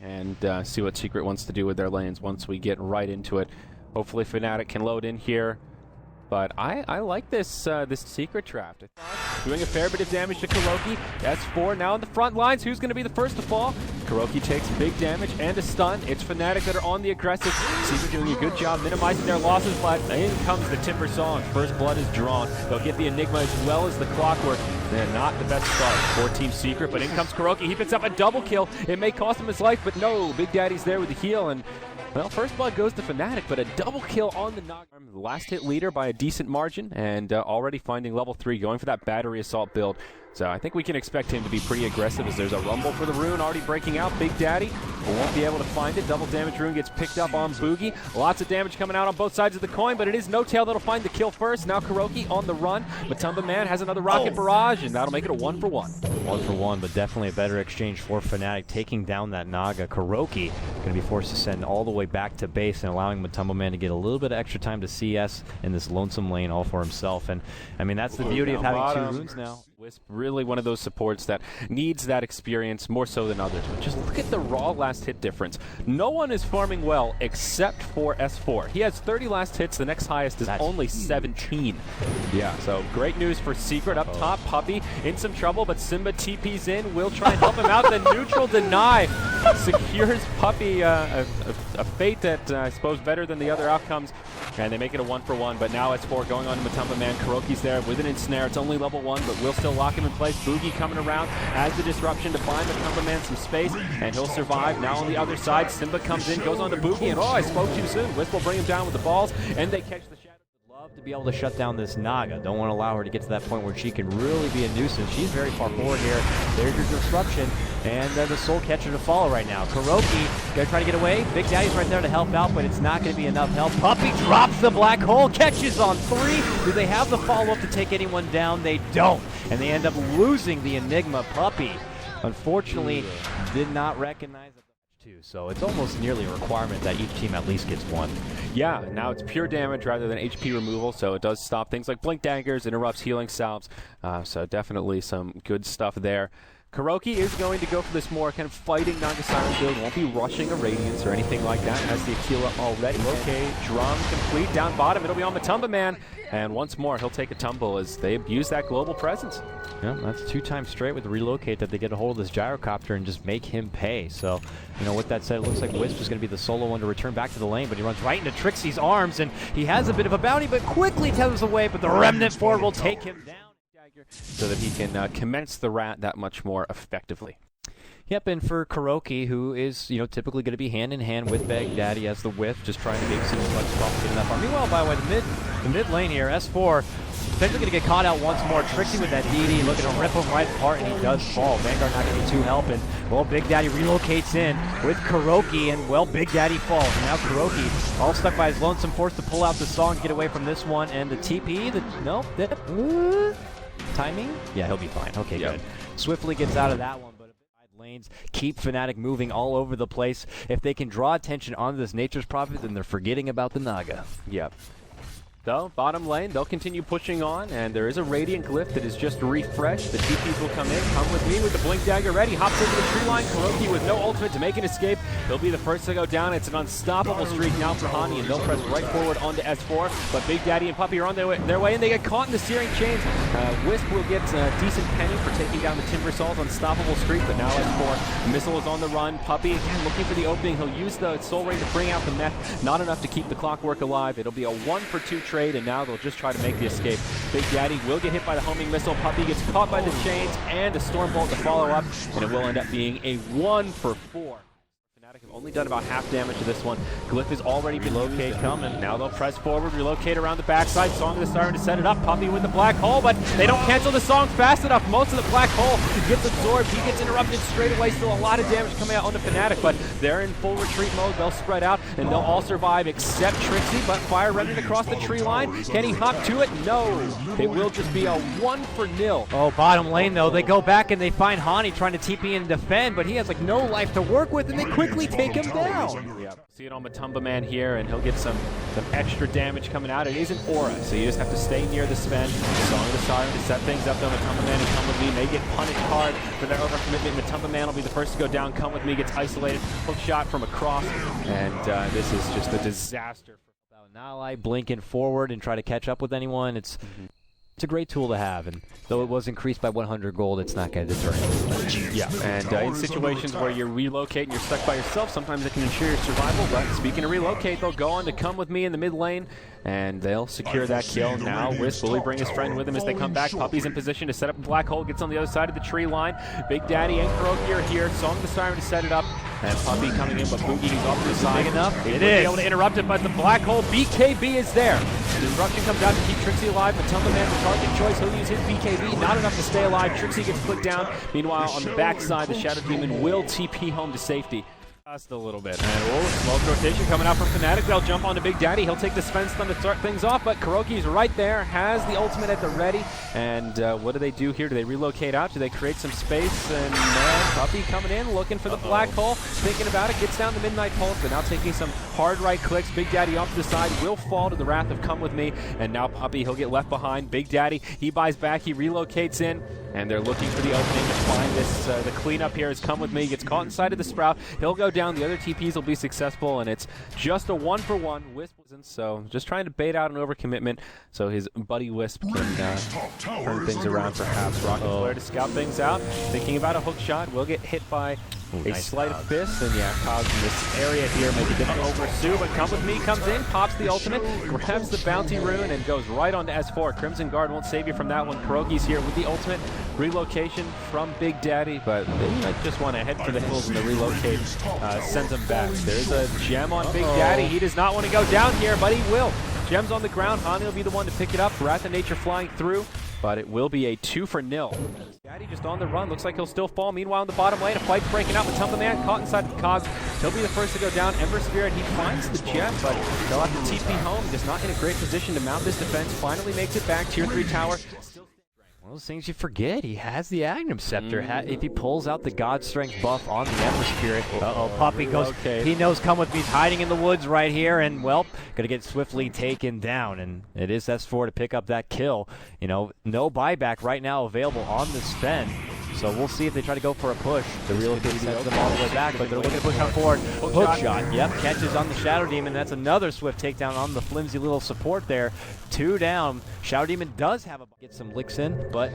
and see what Secret wants to do with their lanes once we get right into it. Hopefully Fnatic can load in here. But I like this this Secret draft. Doing a fair bit of damage to KuroKy. S4 now in the front lines. Who's going to be the first to fall? KuroKy takes big damage and a stun. It's Fnatic that are on the aggressive. Secret doing a good job minimizing their losses, but in comes the Timber Song. First blood is drawn. They'll get the Enigma as well as the Clockwork. They're not the best start for Team Secret, but in comes KuroKy. He picks up a double kill. It may cost him his life, but no. Big Daddy's there with the heal, and well, first blood goes to Fnatic, but a double kill on the Naga. Last hit leader by a decent margin, and already finding level 3, going for that battery assault build. So I think we can expect him to be pretty aggressive as there's a rumble for the rune already breaking out. Big Daddy won't be able to find it. Double damage rune gets picked up on Boogie. Lots of damage coming out on both sides of the coin, but it is No Tail that'll find the kill first. Now KuroKy on the run. Matumba Man has another rocket barrage, and that'll make it a 1-for-1. 1-for-1, but definitely a better exchange for Fnatic, taking down that Naga. KuroKy going to be forced to send all the way back to base and allowing Matumba Man to get a little bit of extra time to CS in this lonesome lane all for himself. And I mean, that's the beauty of having 2 runes now. Wisp, really one of those supports that needs that experience more so than others. But just look at the raw last hit difference. No one is farming well except for S4. He has 30 last hits. The next highest is only 17. Yeah, so great news for Secret. Up top, Puppey in some trouble, but Simba TP's in. Will try and help him out. The neutral deny secures Puppey a fate that I suppose better than the other outcomes. And they make it a 1-for-1, but now S4 going on to Matumba Man. KuroKy's there with an ensnare. It's only level 1, but will still lock him in place. Boogie coming around, has the disruption to find Matumba Man some space, and he'll survive. Now on the other side, Simba comes in, goes on to Boogie, and oh, I spoke too soon. Wisp will bring him down with the balls, and they catch the shadow. Love to be able to shut down this Naga. Don't want to allow her to get to that point where she can really be a nuisance. She's very far forward here. There's your disruption, and the Soul Catcher to follow right now. KuroKy gonna try to get away. Big Daddy's right there to help out, but it's not going to be enough help. Puppey drops the black hole, catches on 3. Do they have the follow-up to take anyone down? They don't, and they end up losing the Enigma. Puppey, unfortunately, did not recognize it. So it's almost nearly a requirement that each team at least gets 1. Yeah, now it's pure damage rather than HP removal, so it does stop things like blink daggers, interrupts healing salves, so definitely some good stuff there. KuroKy is going to go for this more kind of fighting Naga Siren build. Won't be rushing a Radiance or anything like that. Has the Aquila already. Okay, drum complete. Down bottom, it'll be on Matumba Man. And once more, he'll take a tumble as they abuse that global presence. Yeah, that's 2 times straight with the relocate that they get a hold of this gyrocopter and just make him pay. So, you know, with that said, it looks like Wisp is going to be the solo one to return back to the lane, but he runs right into Trixie's arms, and he has a bit of a bounty, but quickly tethers away, but the Remnant Forward will take him down. So that he can commence the rat that much more effectively. Yep, and for KuroKy, who is, you know, typically going to be hand-in-hand with Big Daddy as the whiff, just trying to make some much profit in that farm. Meanwhile, by the way, the mid lane here, S4, potentially going to get caught out once more. Trixie with that DD, looking to rip him right apart, and he does fall. Vanguard not going to be too helping. Well, Big Daddy relocates in with KuroKy, and, well, Big Daddy falls. And now KuroKy, all stuck by his lonesome, forced to pull out the song to get away from this one, and the TP, timing? Yeah, he'll be fine. Okay, good. Swiftly gets out of that one, but lanes keep Fnatic moving all over the place. If they can draw attention onto this Nature's Prophet, then they're forgetting about the Naga. Yep. Though, bottom lane, they'll continue pushing on, and there is a Radiant Glyph that is just refreshed. The TPs will come in. Come with me with the Blink Dagger ready. Hops into the tree line. KuroKy with no ultimate to make an escape. He'll be the first to go down. It's an unstoppable streak now for Hani, and they'll press right forward onto S4. But Big Daddy and Puppey are on their way, and they get caught in the searing chains. Wisp will get a decent penny for taking down the Timber Saw's unstoppable streak, but now S4. Missile is on the run. Puppey, again, looking for the opening. He'll use the Soul Ring to bring out the meth. Not enough to keep the Clockwork alive. It'll be a 1-for-2 trade. And now they'll just try to make the escape. Big Daddy will get hit by the homing missile. Puppey gets caught by the chains and a Storm Bolt to follow up, and it will end up being a 1-for-4. Fnatic have only done about half damage to this one. Glyph is already relocate coming. Now they'll press forward, relocate around the backside. Song of the Siren to set it up. Puppey with the black hole, but they don't cancel the song fast enough. Most of the black hole gets absorbed. He gets interrupted straight away. Still a lot of damage coming out onto Fnatic, but they're in full retreat mode. They'll spread out, and they'll all survive except Trixie, but Fire Remnant across the tree line. Can he hop to it? No. It will just be a 1-for-0. Oh, bottom lane, though. They go back, and they find Hani trying to TP and defend, but he has, like, no life to work with, and they quickly take him down. Yeah. See it on Matumba Man here, and he'll get some extra damage coming out. It is an aura, so you just have to stay near the spend. Song of the Siren to set things up, though. Matumba Man and Come With Me may get punished hard for their overcommitment. Matumba Man will be the first to go down. Come With Me gets isolated. Hook shot from across, and this is just a disaster. Nalai blinking forward and try to catch up with anyone. It's a great tool to have, and though it was increased by 100 gold, it's not going to deter anyone. Yeah, and in situations where you relocate and you're stuck by yourself, sometimes it can ensure your survival. But speaking of relocate, they'll go on to Come With Me in the mid lane, and they'll secure that kill. Now Wisp will bring his friend with him as they come back. Puppy's in position to set up a black hole, gets on the other side of the tree line. Big Daddy and Kuroki are here. Song of the Siren to set it up. And Puppy coming in, but Boogie, he's off to the side. Big enough? It is. Be able to interrupt it, but the black hole, BKB is there. The disruption comes out to keep Trixie alive. Matumba Man, the target choice, he'll use his BKB. Not enough to stay alive. Trixie gets put down. Meanwhile, on the backside, the Shadow Demon will TP home to safety. Just a little bit. And slow rotation coming out from Fnatic. They'll jump onto Big Daddy. He'll take the Sven Stun to start things off, but Kuroki's right there, has the ultimate at the ready. And what do they do here? Do they relocate out? Do they create some space? And Puppy coming in, looking for the black hole, thinking about it, gets down the Midnight Pulse, but now taking some hard right clicks. Big Daddy off to the side, will fall to the wrath of Come With Me. And now Puppy, he'll get left behind. Big Daddy, he buys back, he relocates in. And they're looking for the opening to find this. The cleanup here is Come With Me. Gets caught inside of the Sprout. He'll go down. The other TPs will be successful, and it's just a 1-for-1. Wisp isn't, so just trying to bait out an overcommitment so his buddy Wisp can turn things around perhaps. Rocket Flare to scout things out. Thinking about a hook shot. Will get hit by a sleight of fist, and yeah, Cog in this area here make it difficult to pursue, but Come With Me comes in, pops the ultimate, grabs the bounty rune, and goes right on to S4. Crimson Guard won't save you from that one. Kuroki's here with the ultimate. Relocation from Big Daddy, but they might just want to head for the hills, and the relocate sends him back. There's a gem on Big Daddy. He does not want to go down here, but he will. Gem's on the ground. Hani will be the one to pick it up. Wrath of Nature flying through, but it will be a 2-for-0. Daddy just on the run. Looks like he'll still fall. Meanwhile, in the bottom lane, a fight breaking out. Matumba Man caught inside the Cog. He'll be the first to go down. Ember Spirit, he finds the gem, but they'll have to TP home. Just not in a great position to mount this defense. Finally makes it back. Tier 3 tower. One of those things you forget. He has the Agnum Scepter. If he pulls out the God Strength buff on the Ember Spirit. Puppy goes. Okay. He knows Come With Me's hiding in the woods right here, and well, gonna get swiftly taken down. And it is S4 to pick up that kill. You know, no buyback right now available on the spend. So we'll see if they try to go for a push. The relocate sends them all the way back, but they're looking to push on forward. Hook shot. Yep, catches on the Shadow Demon. That's another swift takedown on the flimsy little support there. 2 down. Shadow Demon does have get some licks in, but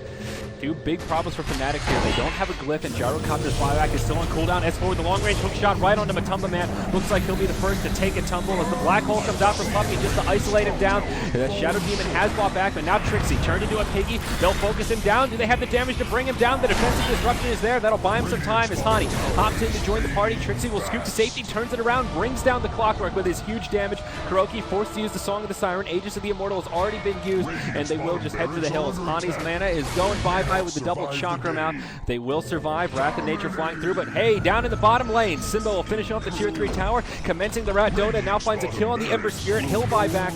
two big problems for Fnatic here. They don't have a glyph, and Gyrocopter's flyback is still on cooldown. S4 with the long-range hook shot right onto Matumba Man. Looks like he'll be the first to take a tumble as the black hole comes out from Puppy just to isolate him down. The Shadow Demon has bought back, but now Trixie turned into a piggy. They'll focus him down. Do they have the damage to bring him down? The defensive disruption is there. That'll buy him some time as Hani hops in to join the party. Trixie will scoop to safety, turns it around, brings down the Clockwork with his huge damage. Kuroki forced to use the Song of the Siren. Aegis of the Immortal has already been used, and they will just head for the hills. Hani's mana is going bye-bye with the double chakra mount. They will survive. Wrath of Nature flying through, but hey, down in the bottom lane, Simba will finish off the tier 3 tower, commencing the Rat Dota, now finds a kill on the Ember Spirit. He'll buy back.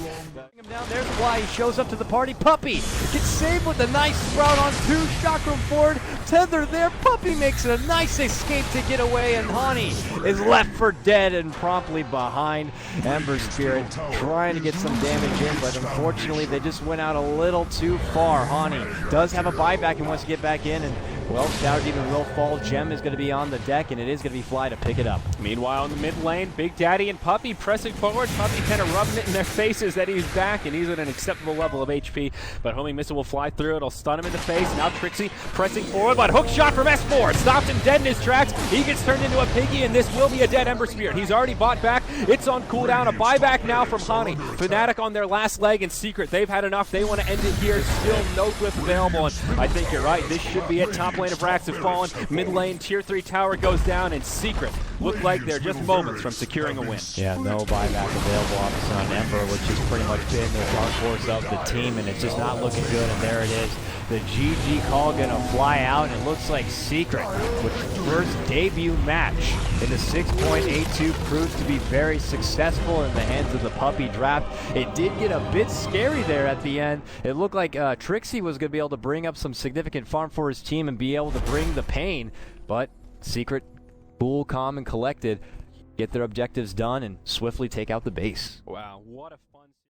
Him down, there's why he shows up to the party. Puppy gets saved with a nice sprout on 2. Chakram forward, tether there. Puppy makes it a nice escape to get away, and Hani is left for dead and promptly behind. Ember Spirit trying to get some damage in, but unfortunately they just went out a little too far. Hani does have a buyback and wants to get back in, and well, Shadow Demon will fall. Gem is going to be on the deck, and it is going to be Fly to pick it up. Meanwhile, in the mid lane, Big Daddy and Puppy pressing forward. Puppy kind of rubbing it in their faces that he's back, and he's at an acceptable level of HP. But Homing Missile will fly through. It'll stun him in the face. Now Trixie pressing forward, but hook shot from S4. Stops him dead in his tracks. He gets turned into a piggy, and this will be a dead Ember Spirit. He's already bought back. It's on cooldown. A buyback now from Hani. Fnatic on their last leg in Secret. They've had enough. They want to end it here. Still no glyph available, and I think you're right. This should be it. Top lane of Rax have fallen. Mid lane, tier 3 tower goes down, and Secret look like they're just moments from securing a win. Yeah, no buyback available obviously on Ember, which has pretty much been the dark horse of the team, and it's just not looking good, and there it is. The GG call gonna fly out, and it looks like Secret, with first debut match in the 6.82, proves to be very successful in the hands of the Puppy draft. It did get a bit scary there at the end. It looked like Trixie was gonna be able to bring up some significant farm for his team and be able to bring the pain, but Secret, cool, calm, and collected, get their objectives done and swiftly take out the base. Wow, what a